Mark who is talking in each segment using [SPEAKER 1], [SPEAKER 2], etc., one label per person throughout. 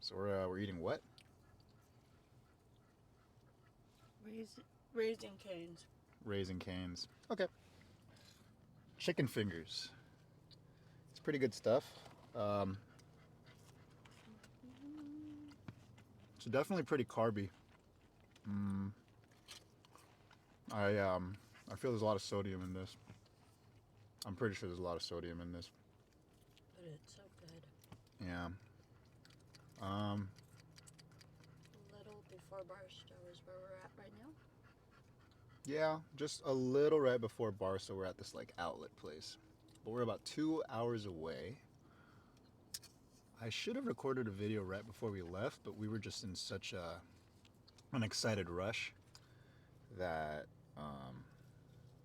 [SPEAKER 1] So we're eating what?
[SPEAKER 2] Raising Cane's.
[SPEAKER 1] Raising Cane's. Okay. Chicken fingers. It's pretty good stuff. It's definitely pretty carby. Mm, I feel there's a lot of sodium in this. I'm pretty sure there's a lot of sodium in this.
[SPEAKER 2] But it's so good.
[SPEAKER 1] Yeah. Um,
[SPEAKER 2] A little before Barstow is where we're at right now.
[SPEAKER 1] yeah, just a little right before bar, so we're at this like outlet place. But we're about 2 hours away. I should have recorded a video right before we left, but we were just in such an excited rush that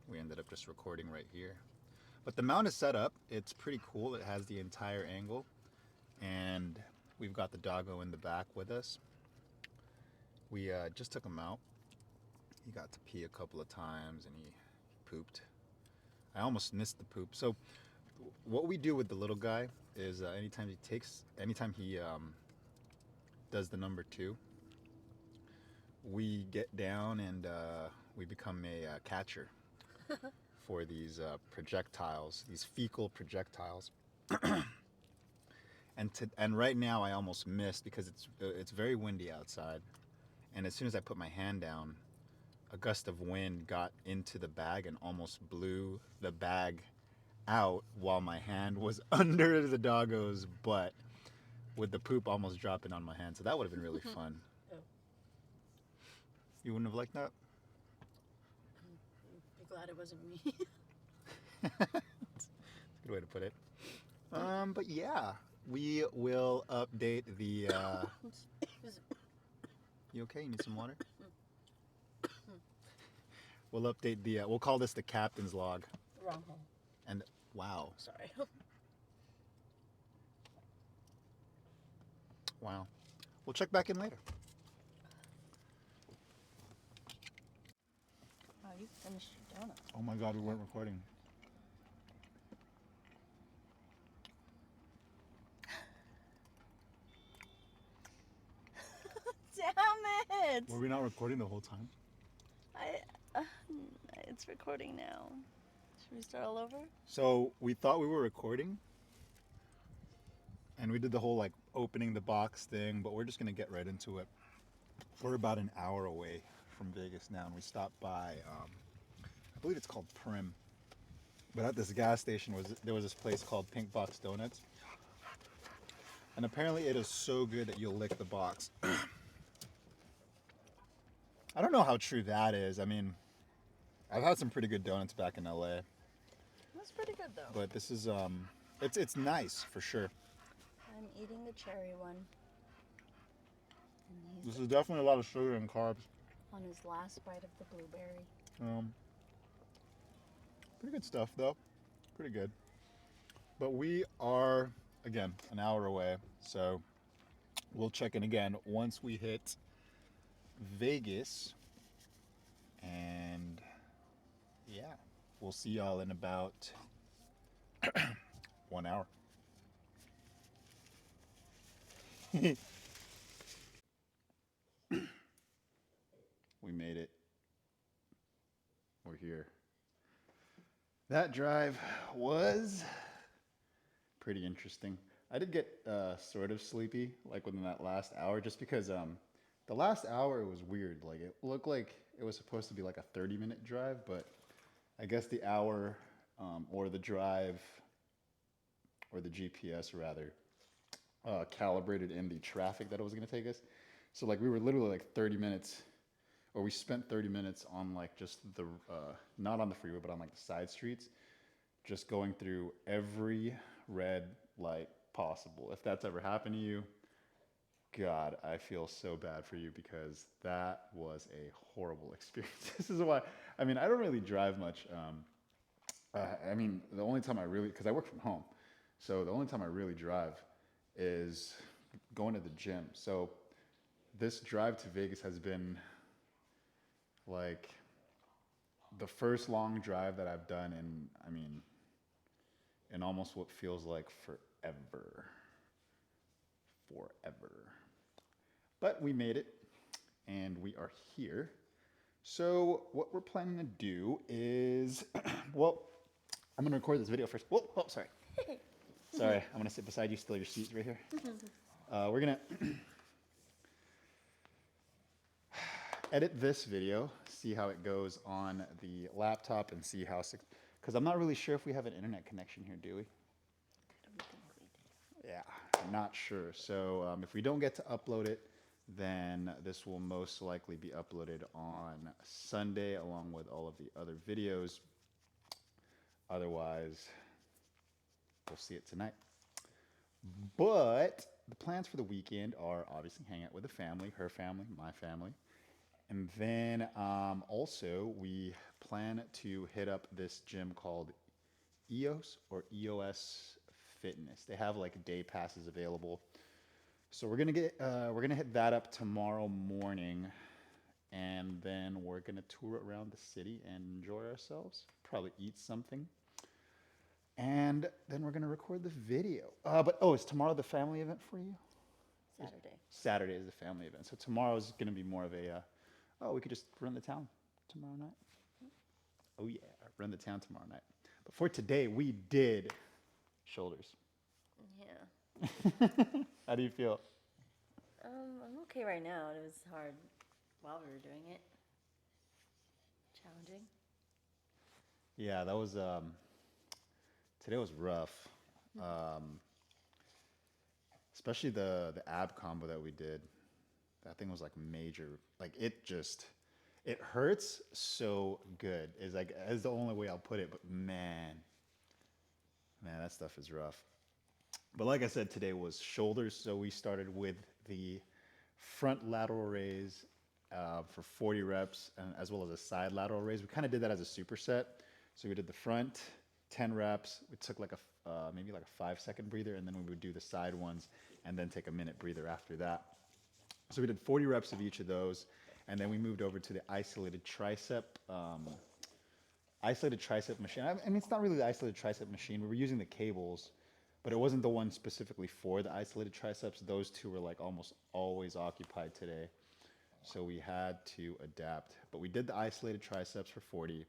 [SPEAKER 1] we ended up just recording right here. But the mount is set up. It's pretty cool. It has the entire angle. And we've got the doggo in the back with us. We just took him out. He got to pee a couple of times and he pooped. I almost missed the poop. So what we do with the little guy is anytime he does the number 2, we get down and we become a catcher for these projectiles, these fecal projectiles. And right now I almost missed because it's very windy outside, and as soon as I put my hand down, a gust of wind got into the bag and almost blew the bag out while my hand was under the doggo's butt, with the poop almost dropping on my hand. So that would have been really fun.
[SPEAKER 2] Oh,
[SPEAKER 1] You wouldn't have liked that?
[SPEAKER 2] be glad it wasn't me.
[SPEAKER 1] That's a good way to put it. But yeah, we will update the. You okay? You need some water? We'll update the. We'll call this the captain's log.
[SPEAKER 2] Wrong hole.
[SPEAKER 1] And wow,
[SPEAKER 2] Sorry.
[SPEAKER 1] wow. We'll check back in later.
[SPEAKER 2] Oh, you finished your donut.
[SPEAKER 1] Oh my God, we weren't recording.
[SPEAKER 2] Damn it!
[SPEAKER 1] Were we not recording the whole time?
[SPEAKER 2] It's recording now. Should we start all over?
[SPEAKER 1] So we thought we were recording, and we did the whole like opening the box thing, but we're just gonna get right into it. We're about an hour away from Vegas now, and we stopped by. I believe it's called Prim, but at this gas station there was this place called Pink Box Donuts, and apparently it is so good that you'll lick the box. I don't know how true that is. I mean, I've had some pretty good donuts back in LA,
[SPEAKER 2] That's pretty good though.
[SPEAKER 1] but this is it's nice for sure.
[SPEAKER 2] I'm eating the cherry one. And
[SPEAKER 1] This
[SPEAKER 2] he's
[SPEAKER 1] is definitely a lot of sugar and carbs.
[SPEAKER 2] on his last bite of the blueberry.
[SPEAKER 1] Um, Pretty good stuff though. Pretty good. But we are again an hour away, so we'll check in again once we hit Vegas, and yeah, we'll see y'all in about 1 hour. We made it. We're here. That drive was pretty interesting. I did get sort of sleepy like within that last hour, just because the last hour was weird. Like it looked like it was supposed to be like a 30-minute drive, but I guess the hour or the drive or the GPS rather calibrated in the traffic that it was going to take us. So like we were literally like 30 minutes, or we spent 30 minutes on like just the not on the freeway but on like the side streets, just going through every red light possible. If that's ever happened to you, God, I feel so bad for you, because that was a horrible experience. This is why, I mean, I don't really drive much. I mean, the only time I really, because I work from home, so the only time I really drive is going to the gym. So this drive to Vegas has been like the first long drive that I've done in, I mean, in almost what feels like forever. Forever. But we made it, and we are here. So what we're planning to do is, well, I'm gonna record this video first. Whoa, oh, sorry. Sorry, I'm gonna sit beside you, steal your seat right here. We're gonna edit this video, see how it goes on the laptop, and see how, because I'm not really sure if we have an internet connection here, do we?
[SPEAKER 3] I don't think we did.
[SPEAKER 1] Yeah, I'm not sure. So if we don't get to upload it, then this will most likely be uploaded on Sunday along with all of the other videos. Otherwise, we'll see it tonight. But the plans for the weekend are obviously hang out with the family, her family, my family. And then also we plan to hit up this gym called EOS Fitness. They have like day passes available. So we're gonna hit that up tomorrow morning, and then we're gonna tour around the city and enjoy ourselves. Probably eat something, and then we're gonna record the video. But is tomorrow the family event for you?
[SPEAKER 3] Saturday.
[SPEAKER 1] Saturday is the family event. So tomorrow's gonna be more of a we could just run the town tomorrow night. Oh yeah, run the town tomorrow night. But for today, we did shoulders.
[SPEAKER 3] Yeah.
[SPEAKER 1] How do you feel?
[SPEAKER 3] I'm okay right now. It was hard while we were doing it. Challenging.
[SPEAKER 1] Yeah, that was today was rough. Especially the ab combo that we did. That thing was like major. Like it hurts so good. Is the only way I'll put it. But man, that stuff is rough. But like I said, today was shoulders. So we started with the front lateral raise for 40 reps, and as well as a side lateral raise. We kind of did that as a superset. So we did the front 10 reps. We took like maybe like a 5-second breather, and then we would do the side ones, and then take a minute breather after that. So we did 40 reps of each of those, and then we moved over to the isolated tricep machine. I mean, it's not really the isolated tricep machine. We were using the cables, but it wasn't the one specifically for the isolated triceps. Those two were like almost always occupied today. So we had to adapt. But we did the isolated triceps for 40.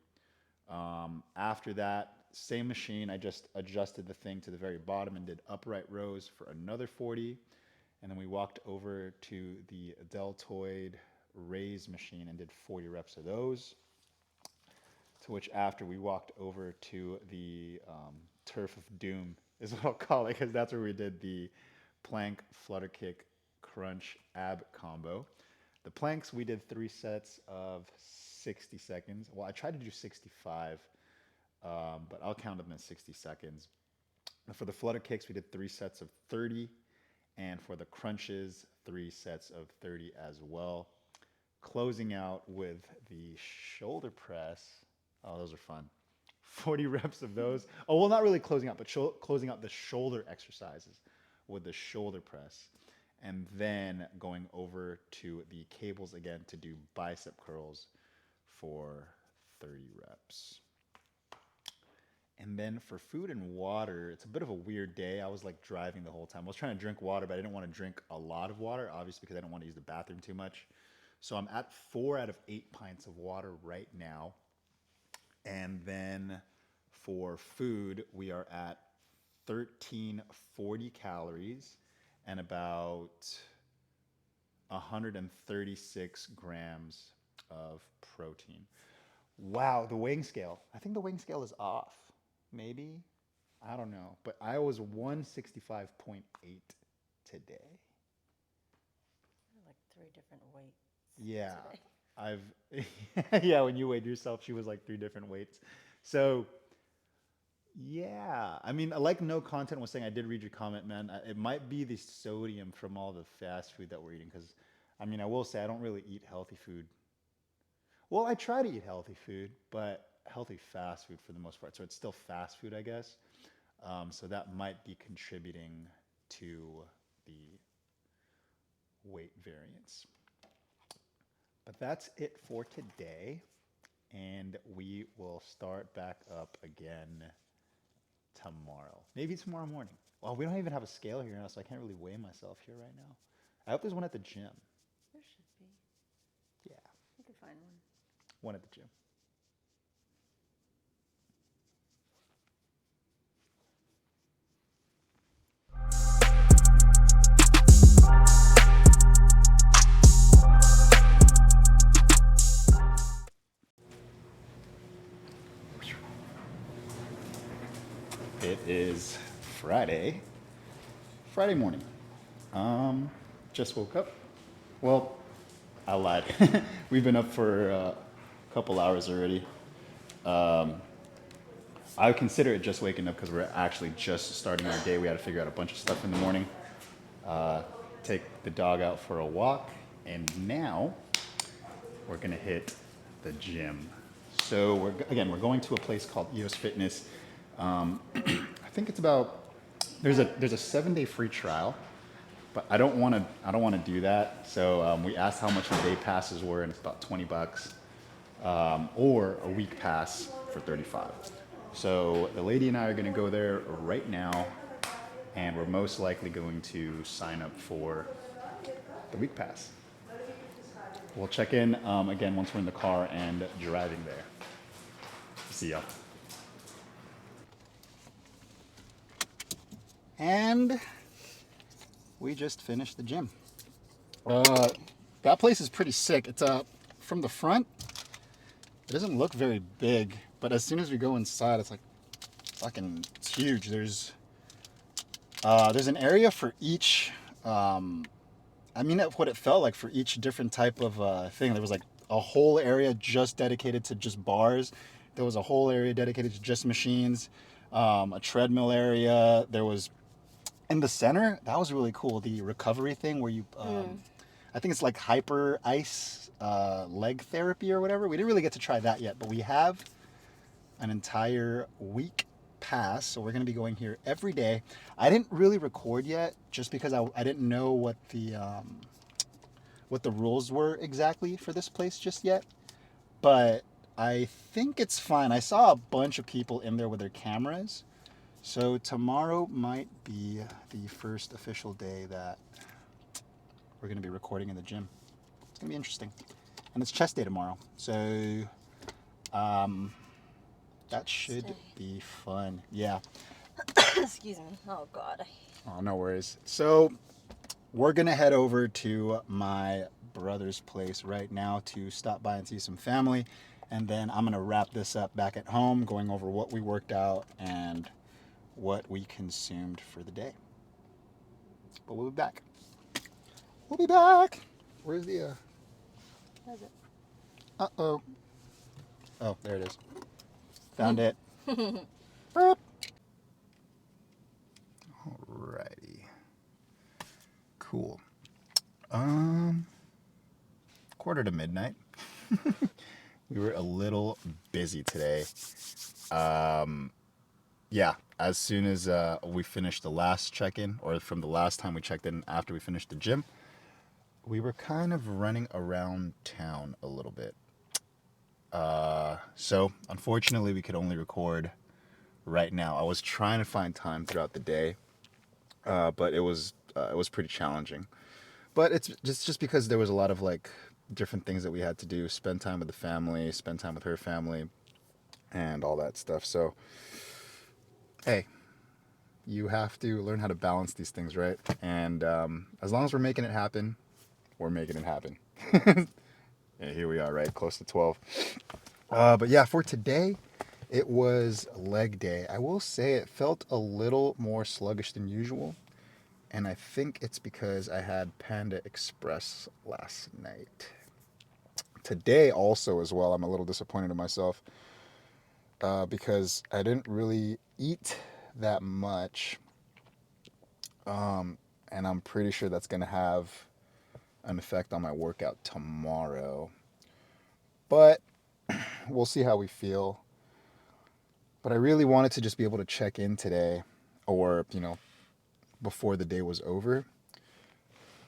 [SPEAKER 1] After that, same machine, I just adjusted the thing to the very bottom and did upright rows for another 40. And then we walked over to the deltoid raise machine and did 40 reps of those. To which after we walked over to the turf of doom, is what I'll call it, because that's where we did the plank, flutter kick, crunch, ab combo. The planks, we did 3 sets of 60 seconds. Well, I tried to do 65, but I'll count them as 60 seconds. And for the flutter kicks, we did 3 sets of 30. And for the crunches, 3 sets of 30 as well. Closing out with the shoulder press. Oh, those are fun. 40 reps of those. Oh, well, not really closing out, but closing out the shoulder exercises with the shoulder press. And then going over to the cables again to do bicep curls for 30 reps. And then for food and water, it's a bit of a weird day. I was like driving the whole time. I was trying to drink water, but I didn't want to drink a lot of water, obviously, because I don't want to use the bathroom too much. So I'm at 4 out of 8 pints of water right now. And then for food, we are at 1340 calories and about 136 grams of protein. Wow, the weighing scale. I think the weighing scale is off. Maybe. I don't know. But I was 165.8 today.
[SPEAKER 3] Like 3 different weights.
[SPEAKER 1] Yeah.
[SPEAKER 3] Today.
[SPEAKER 1] Yeah, when you weighed yourself, she was like 3 different weights. So, yeah. I mean, like No Content was saying, I did read your comment, man. It might be the sodium from all the fast food that we're eating. Because, I mean, I will say I don't really eat healthy food. Well, I try to eat healthy food, but healthy fast food for the most part. So it's still fast food, I guess. So that might be contributing to the weight variance. But that's it for today. And we will start back up again tomorrow. Maybe tomorrow morning. Well, we don't even have a scale here now, so I can't really weigh myself here right now. I hope there's one at the gym. one at the gym. It is Friday morning. Just woke up. Well, I lied. We've been up for a couple hours already. I would consider it just waking up because we're actually just starting our day. We had to figure out a bunch of stuff in the morning, take the dog out for a walk, and now we're gonna hit the gym. So we're going to a place called EOS Fitness. I think it's about there's a 7-day free trial, but I don't want to do that. So we asked how much the day passes were, and it's about $20, or a week pass for 35. So the lady and I are going to go there right now, and we're most likely going to sign up for the week pass. We'll check in again once we're in the car and driving there. See ya. And we just finished the gym. That place is pretty sick. It's from the front, it doesn't look very big, but as soon as we go inside, it's like it's huge. There's an area for each. What it felt like for each different type of thing. There was like a whole area just dedicated to just bars. There was a whole area dedicated to just machines. A treadmill area. There was in the center. That was really cool. The recovery thing where you, I think it's like hyper ice leg therapy or whatever. We didn't really get to try that yet, but we have an entire week pass, so we're going to be going here every day. I didn't really record yet just because I didn't know what the rules were exactly for this place just yet, but I think it's fine. I saw a bunch of people in there with their cameras, so tomorrow might be the first official day that we're going to be recording in the gym. It's going to be interesting, and it's chest day tomorrow, so that should be fun. Yeah.
[SPEAKER 3] Excuse me. Oh, God.
[SPEAKER 1] Oh, no worries. So we're going to head over to my brother's place right now to stop by and see some family. And then I'm going to wrap this up back at home, going over what we worked out and what we consumed for the day. But we'll be back. We'll be back. Where's the...
[SPEAKER 3] What is it?
[SPEAKER 1] Uh-oh. Oh, there it is. Found it. Burp. Alrighty. Cool. 1:45. We were a little busy today. Yeah, as soon as we finished the last check-in, or from the last time we checked in after we finished the gym, we were kind of running around town a little bit. So unfortunately we could only record right now. I was trying to find time throughout the day, but it was pretty challenging. But it's just because there was a lot of like different things that we had to do, spend time with the family, spend time with her family, and all that stuff. So, hey, you have to learn how to balance these things, right? And as long as we're making it happen, we're making it happen. And here we are, right? Close to 12. But yeah, for today, it was leg day. I will say it felt a little more sluggish than usual. And I think it's because I had Panda Express last night. Today also as well, I'm a little disappointed in myself because I didn't really eat that much. And I'm pretty sure that's going to have an effect on my workout tomorrow. But we'll see how we feel. But I really wanted to just be able to check in today, or, before the day was over.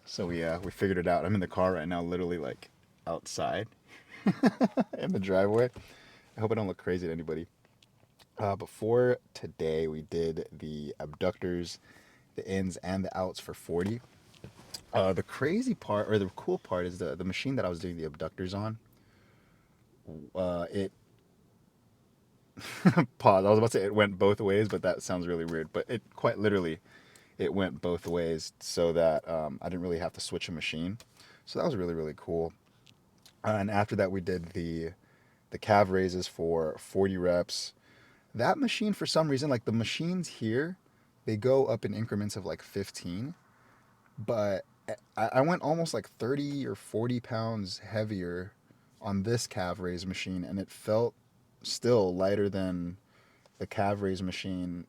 [SPEAKER 1] So we figured it out. I'm in the car right now, literally like outside in the driveway. I hope I don't look crazy to anybody. Before today, we did the abductors, the ins and the outs for 40. The crazy part, or the cool part, is the machine that I was doing the abductors on it pause. I was about to say it went both ways, but that sounds really weird. But it quite literally, it went both ways, so that I didn't really have to switch a machine. So that was really really cool. And after that, we did the calf raises for 40 reps. That machine, for some reason, like the machines here, they go up in increments of like 15, but I went almost like 30 or 40 pounds heavier on this calf raise machine, and it felt still lighter than the calf raise machine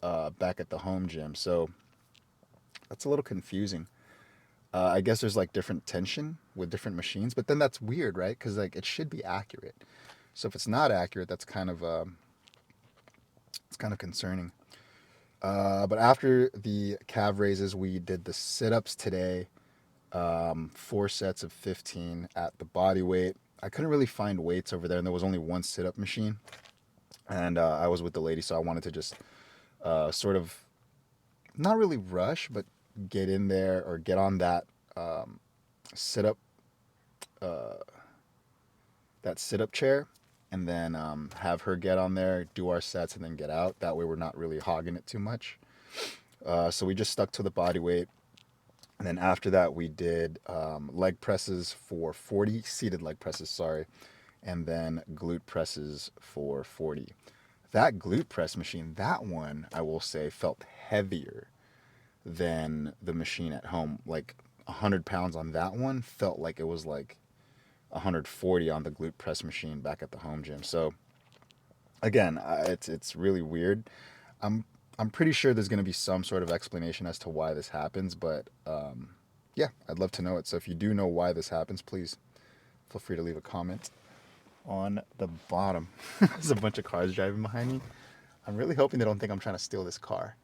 [SPEAKER 1] back at the home gym. So that's a little confusing. I guess there's like different tension with different machines, but then that's weird, right? Because like it should be accurate. So if it's not accurate, that's kind of it's kind of concerning. But after the calf raises, we did the sit-ups today. 4 sets of 15 at the body weight. I couldn't really find weights over there, and there was only one sit-up machine. And I was with the lady, so I wanted to just sort of not really rush, but get in there or get on that sit-up sit-up chair, and then have her get on there, do our sets, and then get out. That way, we're not really hogging it too much. So we just stuck to the body weight. And then after that, we did leg presses for 40, seated leg presses, sorry, and then glute presses for 40. That glute press machine, that one, I will say, felt heavier than the machine at home. Like 100 pounds on that one felt like it was like 140 on the glute press machine back at the home gym. So again, it's really weird. I'm pretty sure there's going to be some sort of explanation as to why this happens, but yeah, I'd love to know it. So if you do know why this happens, please feel free to leave a comment on the bottom. There's a bunch of cars driving behind me. I'm really hoping they don't think I'm trying to steal this car,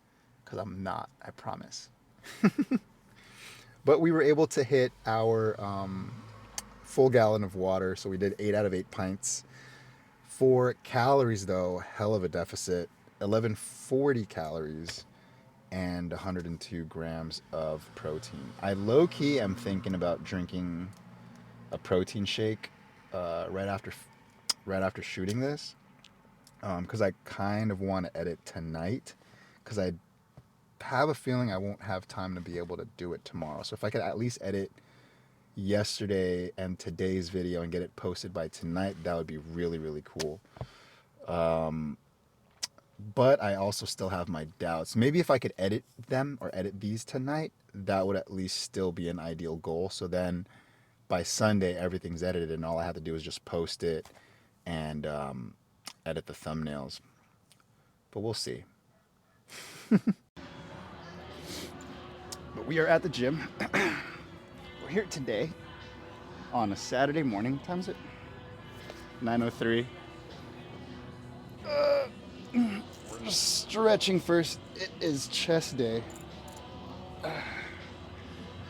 [SPEAKER 1] because I'm not, I promise. But we were able to hit our full gallon of water, so we did 8 out of 8 pints. For calories, though, hell of a deficit. 1140 calories and 102 grams of protein. I low-key am thinking about drinking a protein shake right after shooting this, because I kind of want to edit tonight, because I have a feeling I won't have time to be able to do it tomorrow. So if I could at least edit yesterday and today's video and get it posted by tonight, that would be really really cool. But I also still have my doubts. Maybe if I could edit them or edit these tonight, that would at least still be an ideal goal. So then by Sunday, everything's edited, and all I have to do is just post it and edit the thumbnails. But we'll see. But we are at the gym. We're here today on a Saturday morning. What time is it? 9:03. We're just stretching first. It is chest day.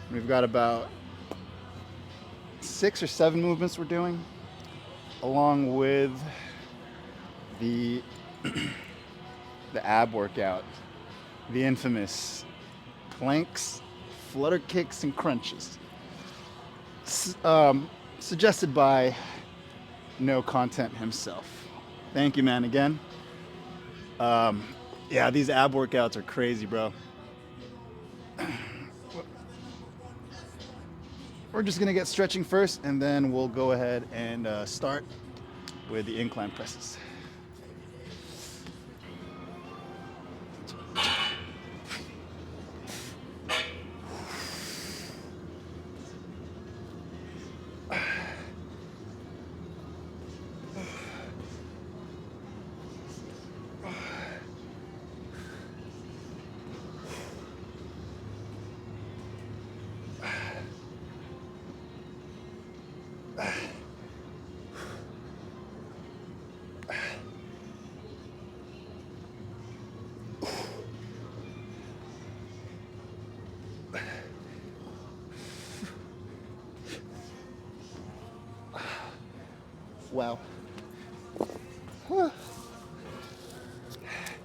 [SPEAKER 1] We've got about 6 or 7 movements we're doing, along with the the ab workout, the infamous planks, flutter kicks, and crunches. Suggested by No Content himself. Thank you, man, again. Yeah, these ab workouts are crazy, bro. We're just gonna get stretching first, and then we'll go ahead and start with the incline presses. Wow.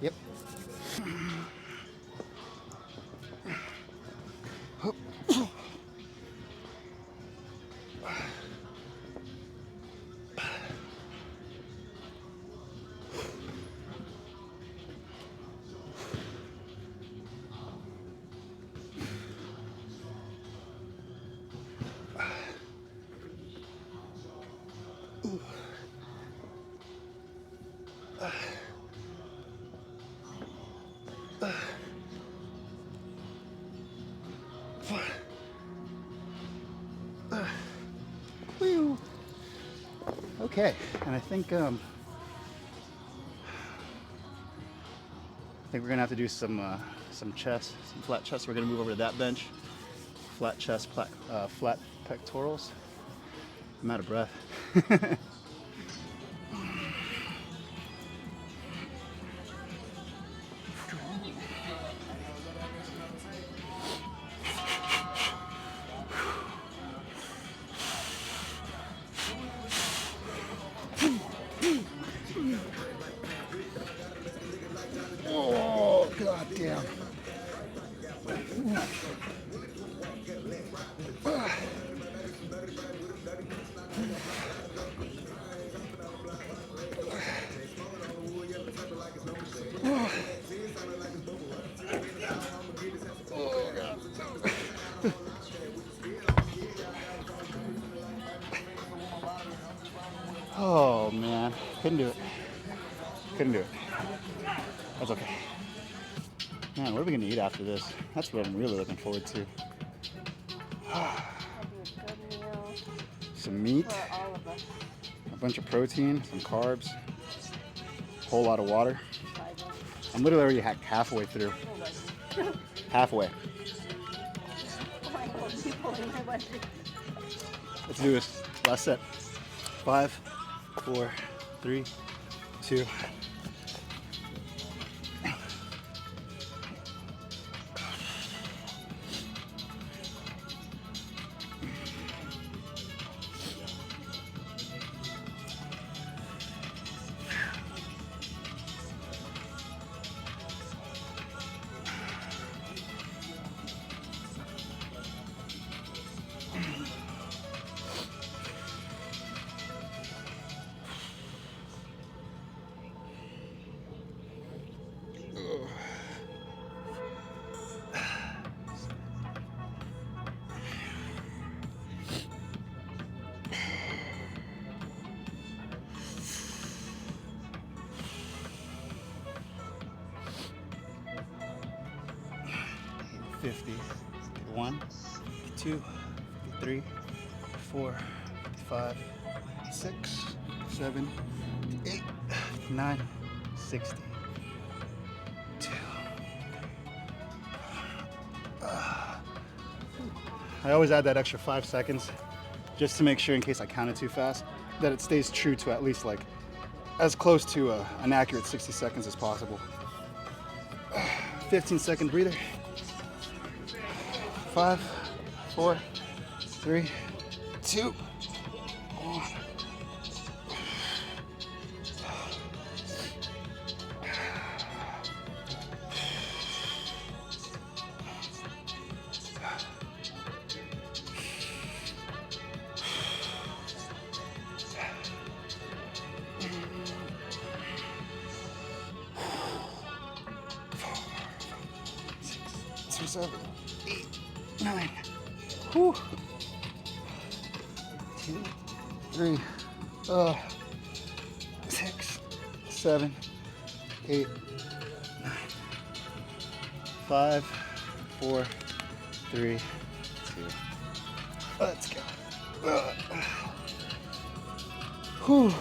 [SPEAKER 1] Yep. Whew. Okay, and I think we're gonna have to do some chest, some flat chest. We're gonna move over to that bench. Flat chest, flat pectorals. I'm out of breath. Oh, god damn. Oh man, couldn't do it. Couldn't do it. That's okay. Man, what are we gonna eat after this? That's what I'm really looking forward to.
[SPEAKER 3] That'd be a good meal
[SPEAKER 1] Some meat,
[SPEAKER 3] for all of us.
[SPEAKER 1] a bunch of protein, some carbs, a whole lot of water.
[SPEAKER 3] Five.
[SPEAKER 1] I'm literally already halfway through. Halfway. Let's do this. Last set. 5, 4, 3, 2. $50. 1, 2, 3, 4, 5, 6, 7, 8, 9, 60. 2. I always add that extra 5 seconds just to make sure, in case I count it too fast, that it stays true to at least like as close to an accurate 60 seconds as possible. 15-second breather. 5, 4, 3, 2, 1. Six, 7, 8, 9. Whew. 2, 3, 6, 7, 8, 9. 5, 4, 3, 2. Let's go. Whew.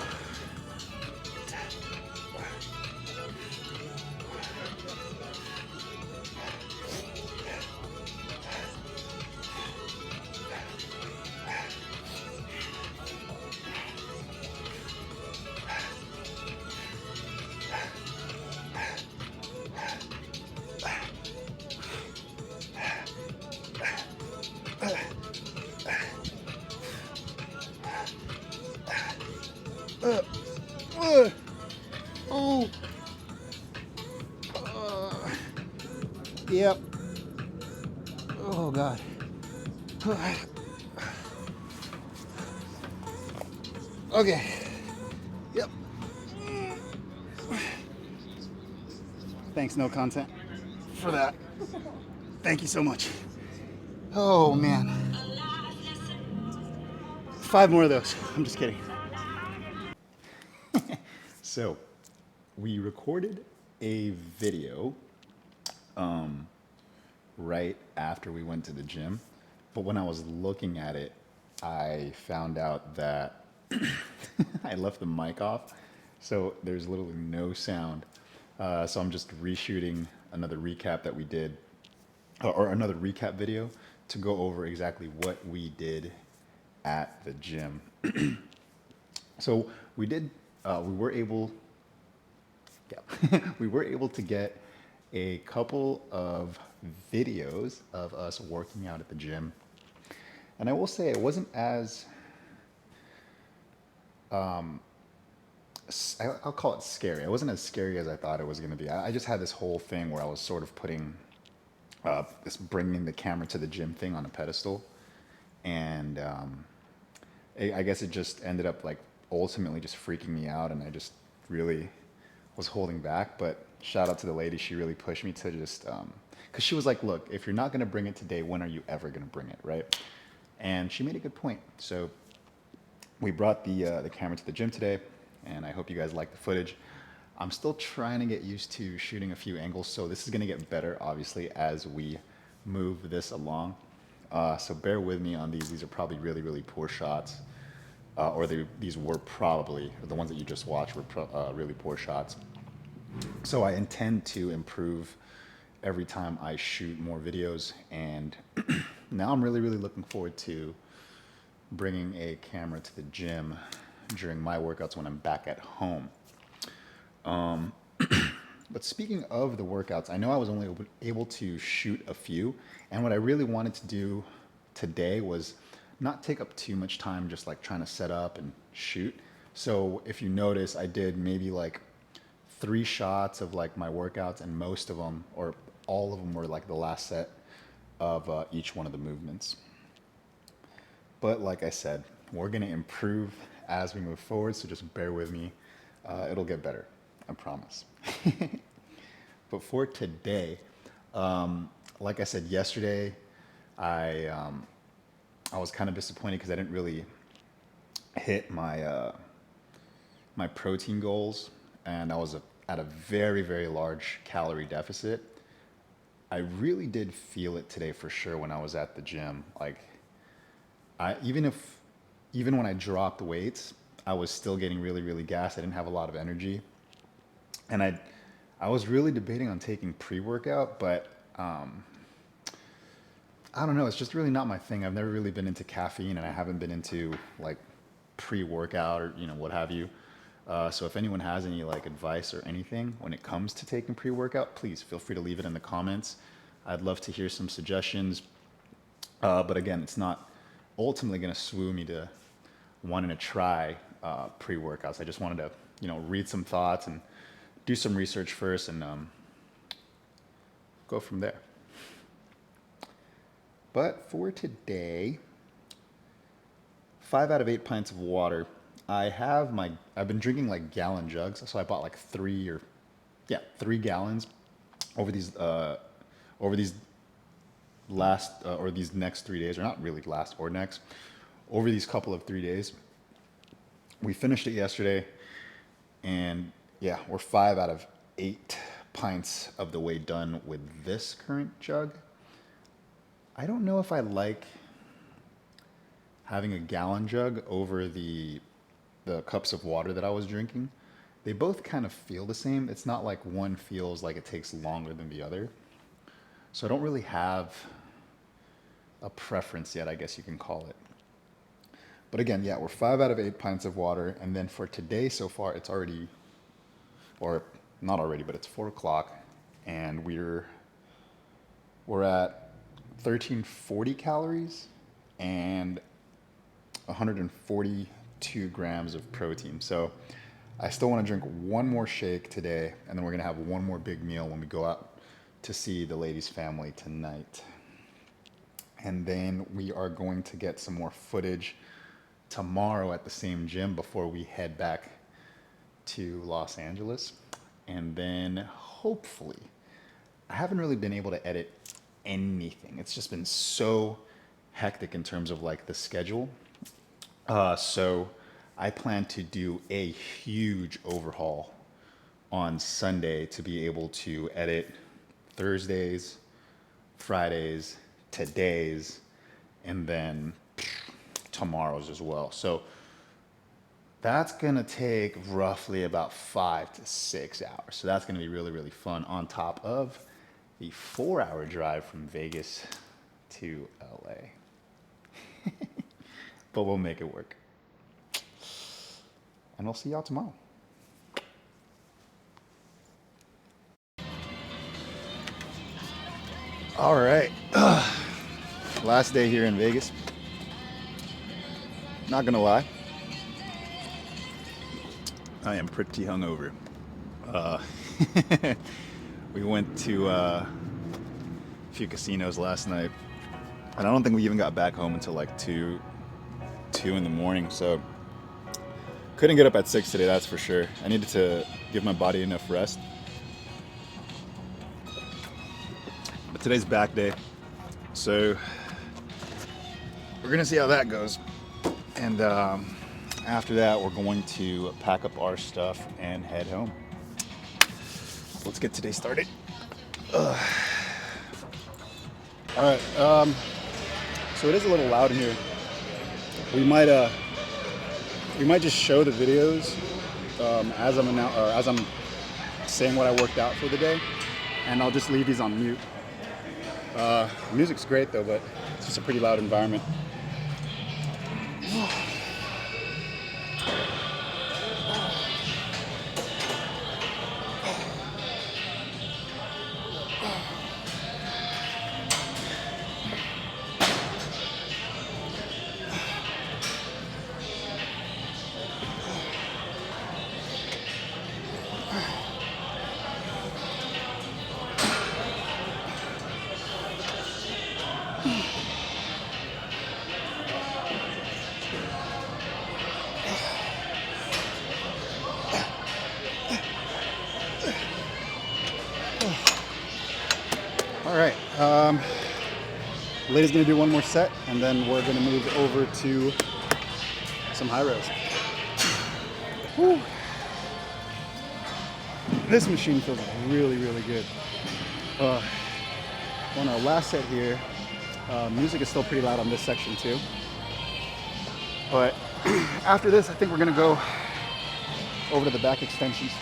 [SPEAKER 1] Oh. Yep. Oh God. Okay. Yep. Thanks, no content, for that. Thank you so much. Oh man. 5 more of those. I'm just kidding. So, we recorded a video right after we went to the gym. But when I was looking at it, I found out that I left the mic off. So there's literally no sound. So I'm just reshooting another recap that we did, or another recap video to go over exactly what we did at the gym. So we did, we were able, yeah, we were able to get a couple of videos of us working out at the gym. And I will say it wasn't as, I'll call it scary. It wasn't as scary as I thought it was going to be. I just had this whole thing where I was sort of putting this bringing the camera to the gym thing on a pedestal. And I guess it just ended up like ultimately just freaking me out. And I just really was holding back. But shout out to the lady. She really pushed me to just, because she was like, look, if you're not going to bring it today, when are you ever going to bring it, right? And she made a good point. So we brought the camera to the gym today, and I hope you guys like the footage. I'm still trying to get used to shooting a few angles, so this is going to get better, obviously, as we move this along. So bear with me on these. These are probably really, really poor shots, these were probably, or the ones that you just watched were really poor shots. So I intend to improve every time I shoot more videos, and now I'm really, really looking forward to bringing a camera to the gym during my workouts when I'm back at home. But speaking of the workouts, I know I was only able to shoot a few, and what I really wanted to do today was not take up too much time just like trying to set up and shoot. So if you notice, I did maybe like 3 shots of like my workouts, and most of them, or all of them, were like the last set of each one of the movements. But like I said, we're going to improve as we move forward, so just bear with me. It'll get better, I promise. But for today, like I said yesterday, I was kind of disappointed because I didn't really hit my my protein goals, and I was at a very, very large calorie deficit. I really did feel it today for sure when I was at the gym. Like, even when I dropped weights, I was still getting really, really gassed. I didn't have a lot of energy, and I was really debating on taking pre-workout, but I don't know. It's just really not my thing. I've never really been into caffeine, and I haven't been into like pre-workout or what have you. So if anyone has any like advice or anything when it comes to taking pre-workout, please feel free to leave it in the comments. I'd love to hear some suggestions. But again, it's not ultimately going to sway me to wanting to try pre-workouts. I just wanted to, read some thoughts and do some research first, and go from there. But for today, 5 out of 8 pints of water. I've been drinking like gallon jugs, so I bought like 3 gallons over these last or these next 3 days, or not really last or next, over these couple of 3 days. We finished it yesterday, and yeah, we're 5 out of 8 pints of the way done with this current jug. I don't know if I like having a gallon jug over the cups of water that I was drinking. They both kind of feel the same. It's not like one feels like it takes longer than the other. So I don't really have a preference yet, I guess you can call it. But again, yeah, we're 5 out of 8 pints of water. And then for today so far, it's already, or not already, but it's 4 o'clock. And we're at 1340 calories and 142 grams of protein. So I still want to drink one more shake today, and then we're going to have one more big meal when we go out to see the lady's family tonight. And then we are going to get some more footage tomorrow at the same gym before we head back to Los Angeles. And then hopefully, I haven't really been able to edit anything. It's just been so hectic in terms of like the schedule. So I plan to do a huge overhaul on Sunday to be able to edit Thursdays, Friday's, today's, and then tomorrow's as well. So that's gonna take roughly about 5 to 6 hours. So that's gonna be really, really fun on top of the 4-hour drive from Vegas to LA. But we'll make it work. And we'll see y'all tomorrow. All right. Last day here in Vegas. Not gonna lie, I am pretty hungover. We went to a few casinos last night, and I don't think we even got back home until like 2 in the morning. So couldn't get up at 6 today, that's for sure. I needed to give my body enough rest. But today's back day, so we're gonna see how that goes. And after that, we're going to pack up our stuff and head home. Let's get today started. All right, so it is a little loud in here. We might just show the videos as I'm saying what I worked out for the day, and I'll just leave these on mute. Music's great though, but it's just a pretty loud environment. All right, Lady's gonna do one more set, and then we're gonna move over to some high rows. Whew. This machine feels really, really good. On our last set here, music is still pretty loud on this section too. But after this, I think we're gonna go over to the back extensions.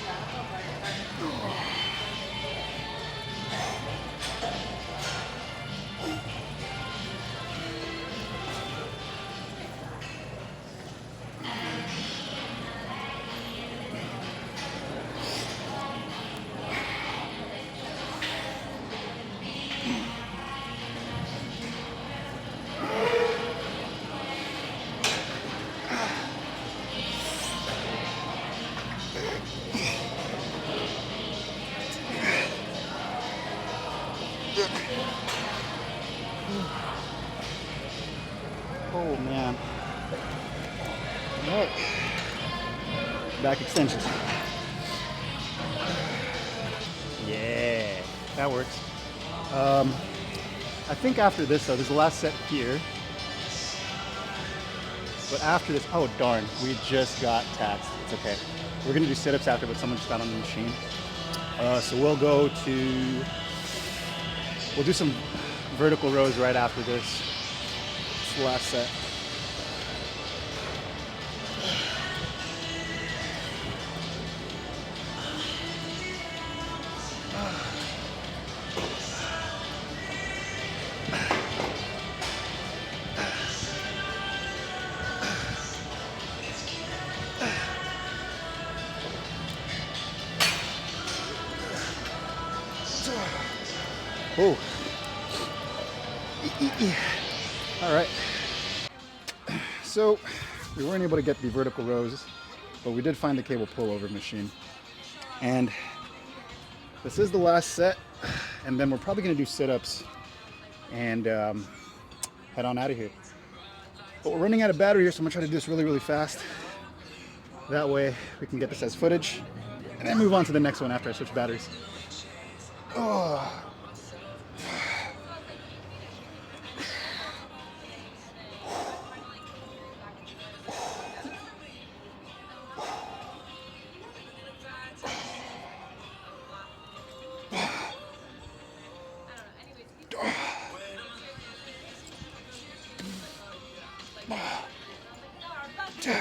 [SPEAKER 1] Oh man. All right. Back extensions. Yeah, that works. I think after this though, there's the last set here. But after this, oh darn, we just got taxed. It's okay. We're gonna do sit-ups after, but someone just got on the machine. So we'll do some vertical rows right after this. It's the last set. Oh. All right. So we weren't able to get the vertical rows, but we did find the cable pullover machine. And this is the last set, and then we're probably gonna do sit-ups and head on out of here. But we're running out of battery here, so I'm gonna try to do this really, really fast. That way we can get this as footage and then move on to the next one after I switch batteries. Oh. Whew.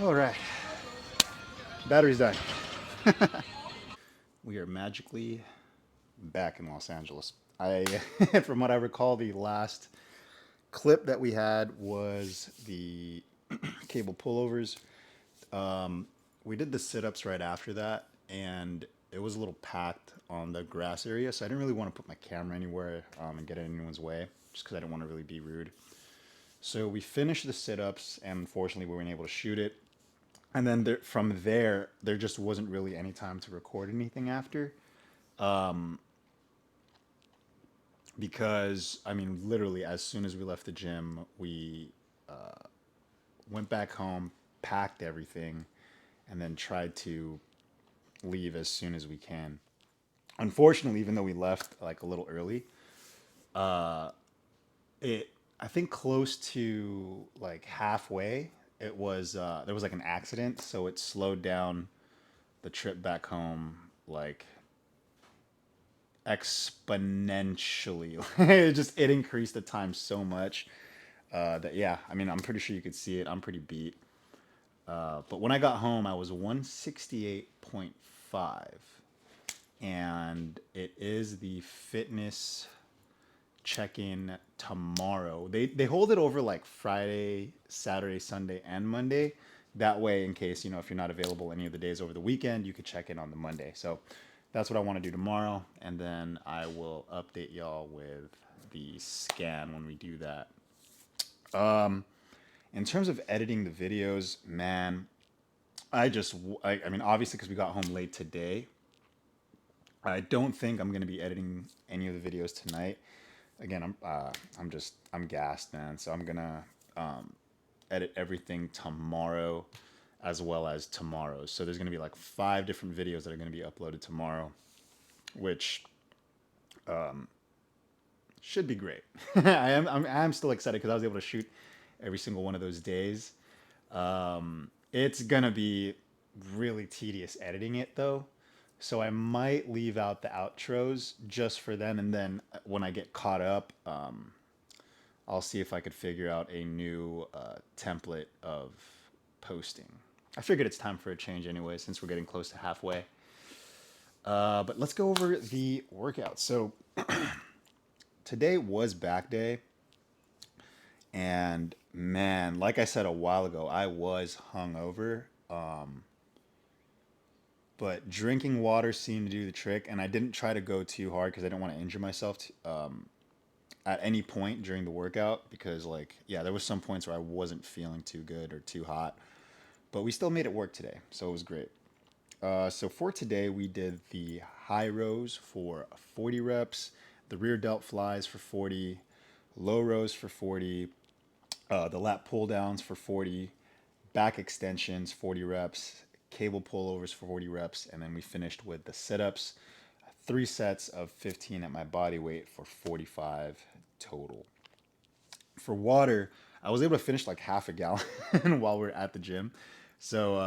[SPEAKER 1] All right. Battery's dying. We are magically back in Los Angeles. From what I recall, the last clip that we had was the cable pullovers. We did the sit-ups right after that, and it was a little packed on the grass area, so I didn't really want to put my camera anywhere and get in anyone's way, just because I didn't want to really be rude. So we finished the sit-ups, and unfortunately we weren't able to shoot it. And then from there, there just wasn't really any time to record anything after. Because, I mean, literally, as soon as we left the gym, we went back home, packed everything, and then tried to leave as soon as we can. Unfortunately, even though we left like a little early, I think close to like halfway, it was there was like an accident, so it slowed down the trip back home like exponentially. It increased the time so much that yeah, I mean I'm pretty sure you could see it. I'm pretty beat. But when I got home, I was 168.5, and it is the fitness check-in tomorrow. They hold it over like Friday, Saturday, Sunday, and Monday. That way, in case, you know, if you're not available any of the days over the weekend, you could check in on the Monday. So that's what I want to do tomorrow, and then I will update y'all with the scan when we do that. In terms of editing the videos, man, I mean, obviously, because we got home late today, I don't think I'm going to be editing any of the videos tonight. Again, I'm gassed, man. So I'm gonna edit everything tomorrow, as well as tomorrow. So there's gonna be like 5 different videos that are gonna be uploaded tomorrow, which should be great. I'm still excited because I was able to shoot every single one of those days. It's gonna be really tedious editing it though. So I might leave out the outros just for them, and then when I get caught up, I'll see if I could figure out a new template of posting. I figured it's time for a change anyway, since we're getting close to halfway. But let's go over the workout. So today was back day, and man, like I said a while ago, I was hungover. But drinking water seemed to do the trick, and I didn't try to go too hard because I didn't want to injure myself at any point during the workout, because like, yeah, there was some points where I wasn't feeling too good or too hot, but we still made it work today, so it was great. So for today, we did the high rows for 40 reps, the rear delt flies for 40, low rows for 40, the lat pull downs for 40, back extensions 40 reps, cable pullovers for 40 reps, and then we finished with the sit-ups, 3 sets of 15 at my body weight for 45 total. For water, I was able to finish like half a gallon while we were at the gym. So,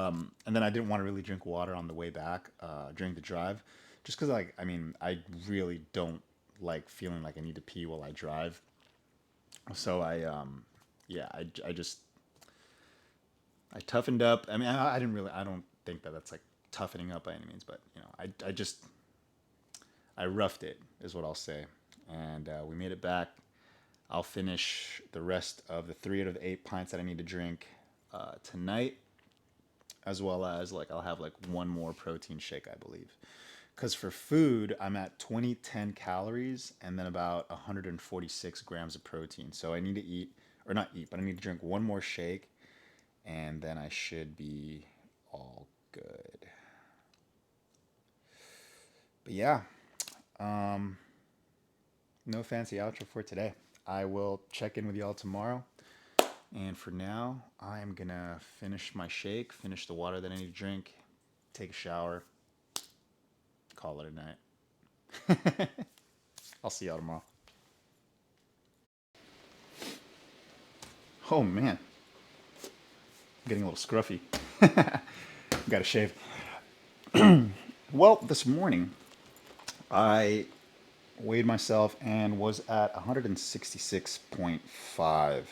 [SPEAKER 1] and then I didn't want to really drink water on the way back during the drive, just because, like, I mean, I really don't like feeling like I need to pee while I drive. So yeah, I toughened up. I mean, I didn't really, I don't think that that's like toughening up by any means, but you know, I roughed it, is what I'll say. And we made it back. I'll finish the rest of the 3 out of the 8 pints that I need to drink tonight, as well as like I'll have like one more protein shake, I believe. Because for food, I'm at 2010 calories and then about 146 grams of protein. So I need to eat, or not eat, but I need to drink one more shake, and then I should be all good. But yeah, no fancy outro for today. I will check in with y'all tomorrow. And for now, I'm gonna finish my shake, finish the water that I need to drink, take a shower, call it a night. I'll see y'all tomorrow. Oh man, I'm getting a little scruffy. got to shave. Well, this morning I weighed myself and was at 166.5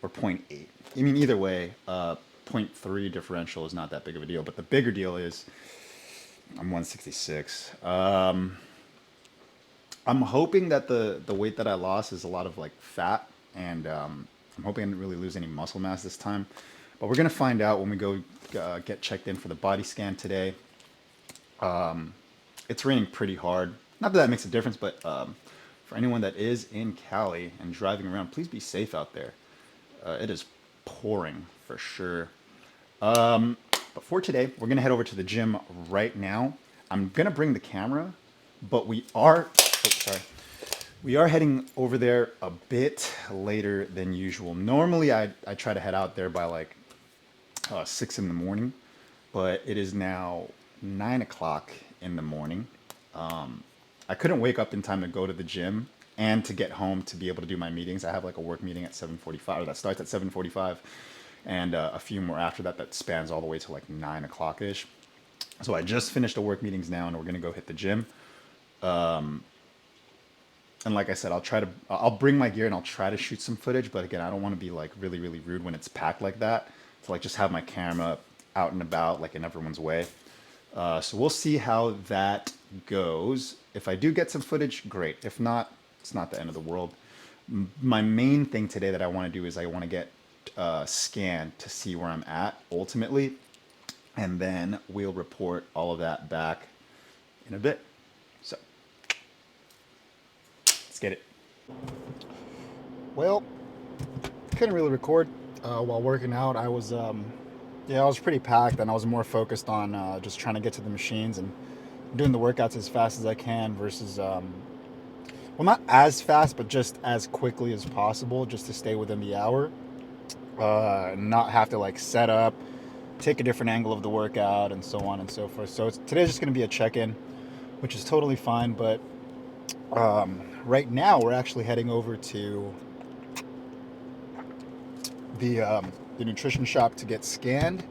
[SPEAKER 1] or point 0.8. I mean, either way, 0.3 differential is not that big of a deal. But the bigger deal is I'm 166. I'm hoping that the weight that I lost is a lot of like fat, and I'm hoping I didn't really lose any muscle mass this time. But we're gonna find out when we go get checked in for the body scan today. It's raining pretty hard. Not that that makes a difference, but for anyone that is in Cali and driving around, please be safe out there. It is pouring for sure. But for today, we're gonna head over to the gym right now. I'm gonna bring the camera, but we are heading over there a bit later than usual. Normally, I try to head out there by like 6 in the morning, but it is now 9 o'clock in the morning. I couldn't wake up in time to go to the gym and to get home to be able to do my meetings. I have like a work meeting at 7:45, or that starts at 7:45, and a few more after that that spans all the way to like 9 o'clock ish. So I just finished the work meetings now, and we're gonna go hit the gym. And like I said, I'll bring my gear and I'll try to shoot some footage. But again, I don't want to be like really, really rude when it's packed like that. To like just have my camera out and about, like in everyone's way. So we'll see how that goes. If I do get some footage, great. If not, it's not the end of the world. My main thing today that I want to do is I want to get scanned to see where I'm at ultimately. And then we'll report all of that back in a bit. So let's get it. Well, couldn't really record while working out. I was pretty packed, and I was more focused on just trying to get to the machines and doing the workouts as fast as I can versus, well, not as fast, but just as quickly as possible, just to stay within the hour, not have to like set up, take a different angle of the workout, and so on and so forth. So today's just going to be a check-in, which is totally fine. But right now we're actually heading over to the nutrition shop to get scanned,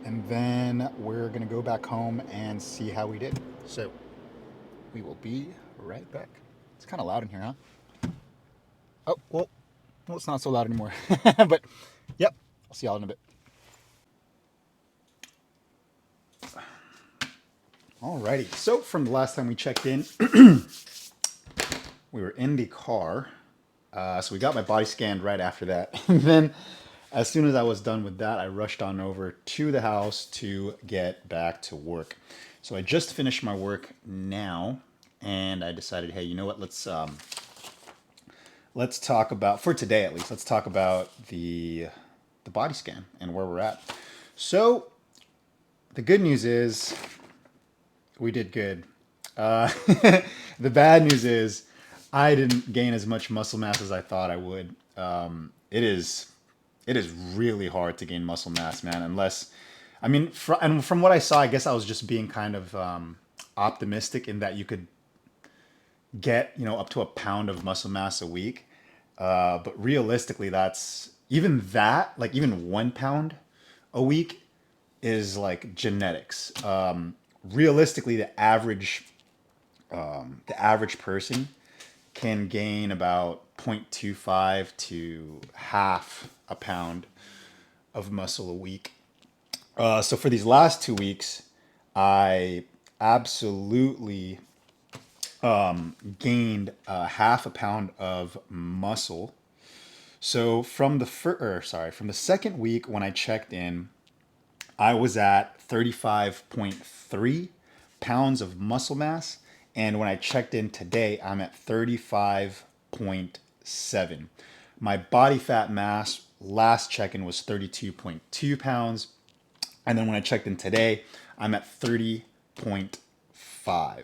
[SPEAKER 1] and then we're gonna go back home and see how we did. So we will be right back. It's kind of loud in here, huh? Oh, well, it's not so loud anymore. But yep, I'll see y'all in a bit. Alrighty, so from the last time we checked in, we were in the car. So we got my body scanned right after that. And then as soon as I was done with that, I rushed on over to the house to get back to work. So I just finished my work now, and I decided, hey, you know what? Let's talk about, for today at least, let's talk about the body scan and where we're at. So the good news is we did good. The bad news is I didn't gain as much muscle mass as I thought I would. It is really hard to gain muscle mass, man. Unless, I mean, and from what I saw, I guess I was just being kind of optimistic in that you could get, up to a pound of muscle mass a week. But realistically, like even 1 pound a week is like genetics. Realistically, the average person can gain about 0.25 to half a pound of muscle a week. So for these last 2 weeks, I absolutely gained half a pound of muscle. So from the second week when I checked in, I was at 35.3 pounds of muscle mass. And when I checked in today, I'm at 35.7. My body fat mass last check-in was 32.2 pounds. And then when I checked in today, I'm at 30.5.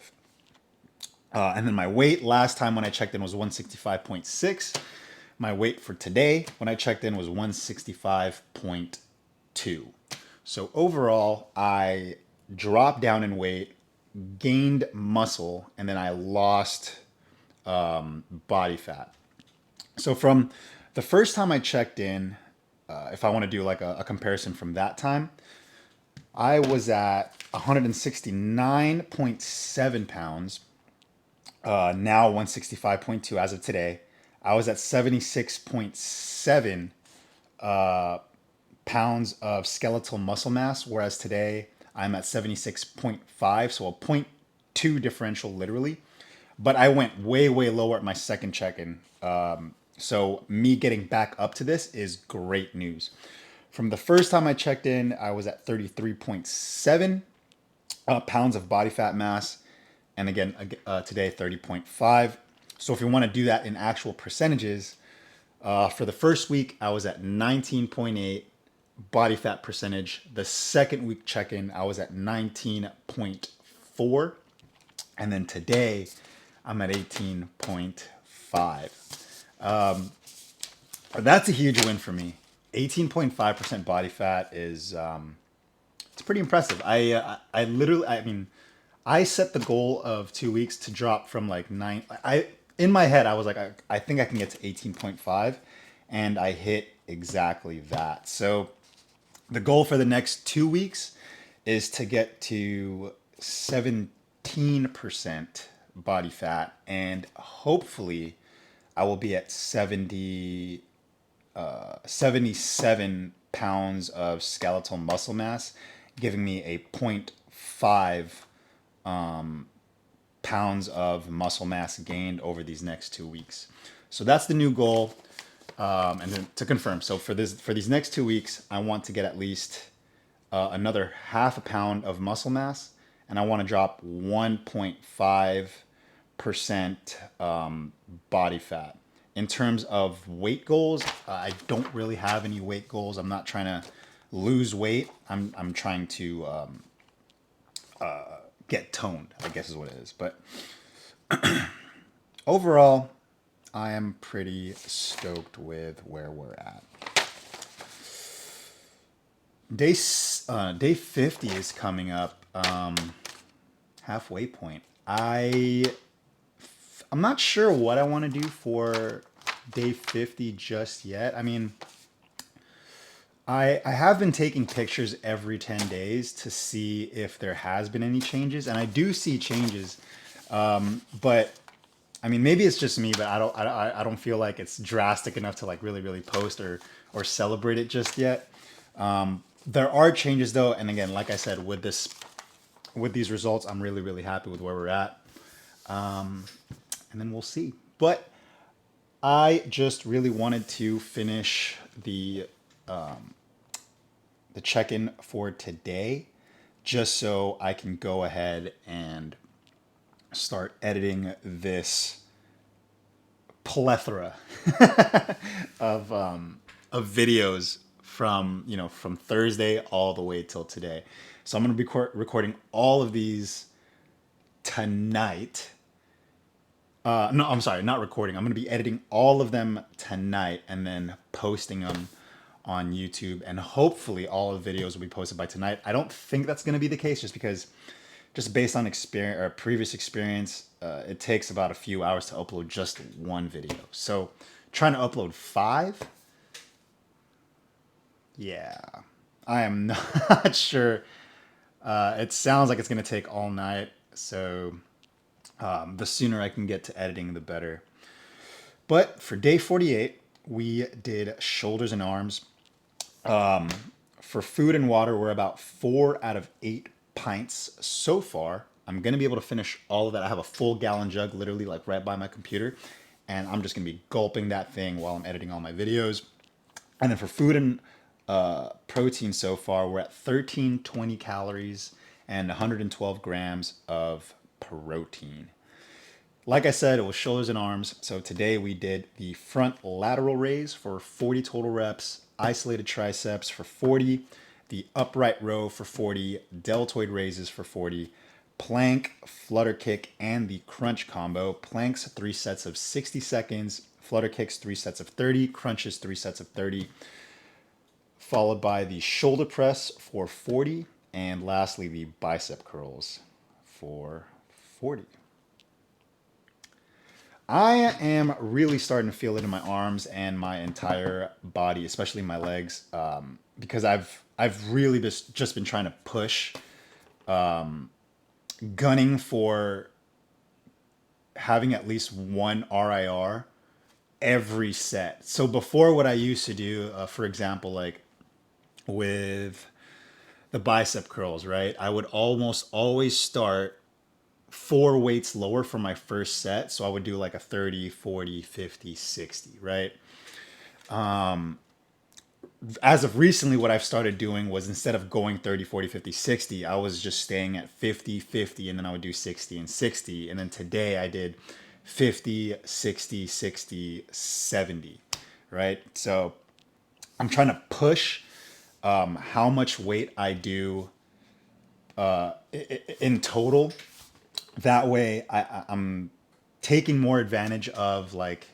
[SPEAKER 1] And then my weight last time when I checked in was 165.6. My weight for today when I checked in was 165.2. So overall, I dropped down in weight, gained muscle, and then I lost body fat. So from the first time I checked in, if I want to do like a comparison from that time, I was at 169.7 pounds. Now 165.2 as of today. I was at 76.7 pounds of skeletal muscle mass, whereas today I'm at 76.5, so a point 0.2 differential literally. But I went way, way lower at my second check-in. So me getting back up to this is great news. From the first time I checked in, I was at 33.7 pounds of body fat mass. And again, today 30.5. So if you want to do that in actual percentages, for the first week, I was at 19.8 body fat percentage. The second week check-in, I was at 19.4. And then today, I'm at 18.5. That's a huge win for me. 18.5% body fat is it's pretty impressive. I literally, I mean, I set the goal of 2 weeks to drop from like 9. In my head I was like, I think I can get to 18.5, and I hit exactly that. So the goal for the next 2 weeks is to get to 17% body fat, and hopefully I will be at 77 pounds of skeletal muscle mass, giving me a point 0.5 pounds of muscle mass gained over these next 2 weeks. So that's the new goal. And then to confirm, so for these next 2 weeks, I want to get at least another half a pound of muscle mass, and I want to drop 1.5% body fat. In terms of weight goals, I don't really have any weight goals. I'm not trying to lose weight. I'm trying to get toned, I guess is what it is. But overall, I am pretty stoked with where we're at. Day 50 is coming up. Halfway point. I'm not sure what I want to do for day 50 just yet. I mean, I have been taking pictures every 10 days to see if there has been any changes, and I do see changes. But I mean, maybe it's just me, but I don't feel like it's drastic enough to like really post or celebrate it just yet. There are changes though, and again, like I said, with these results, I'm really happy with where we're at. And then we'll see. But I just really wanted to finish the check-in for today, just so I can go ahead and start editing this plethora of videos from Thursday all the way till today. So I'm going to be recording all of these tonight. No, I'm sorry, not recording. I'm going to be editing all of them tonight and then posting them on YouTube, and hopefully all of the videos will be posted by tonight. I don't think that's going to be the case, just based on experience or previous experience, it takes about a few hours to upload just one video. So trying to upload 5, yeah, I am not sure. It sounds like it's going to take all night, so the sooner I can get to editing, the better. But for day 48, we did shoulders and arms. For food and water, we're about 4 out of 8 pints so far. I'm going to be able to finish all of that. I have a full gallon jug literally like right by my computer, and I'm just going to be gulping that thing while I'm editing all my videos. And then for food and protein so far, we're at 1320 calories and 112 grams of protein. Like I said, it was shoulders and arms. So today we did the front lateral raise for 40 total reps, isolated triceps for 40, the upright row for 40, deltoid raises for 40, plank, flutter kick, and the crunch combo. Planks, 3 sets of 60 seconds, flutter kicks, 3 sets of 30, crunches, 3 sets of 30, followed by the shoulder press for 40, and lastly, the bicep curls for 40. I am really starting to feel it in my arms and my entire body, especially my legs, because I've really just been trying to push, gunning for having at least one RIR every set. So before, what I used to do, for example, like with the bicep curls, right? I would almost always start 4 weights lower for my first set. So I would do like a 30, 40, 50, 60, right? As of recently, what I've started doing was, instead of going 30, 40, 50, 60, I was just staying at 50, 50, and then I would do 60 and 60. And then today I did 50, 60, 60, 70, right? So I'm trying to push how much weight I do in total. That way I'm taking more advantage of like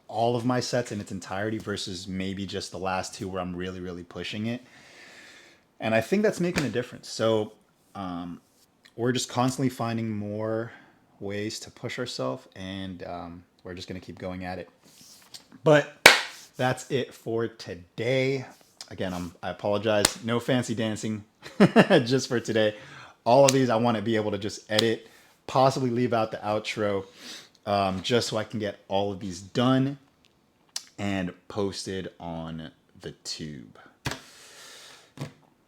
[SPEAKER 1] all of my sets in its entirety versus maybe just the last two where I'm really, really pushing it. And I think that's making a difference. So we're just constantly finding more ways to push ourselves, and we're just going to keep going at it. But that's it for today. Again, I apologize. No fancy dancing just for today. All of these I want to be able to just edit, possibly leave out the outro, just so I can get all of these done and posted on the tube.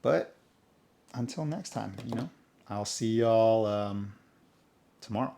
[SPEAKER 1] But until next time, I'll see y'all tomorrow.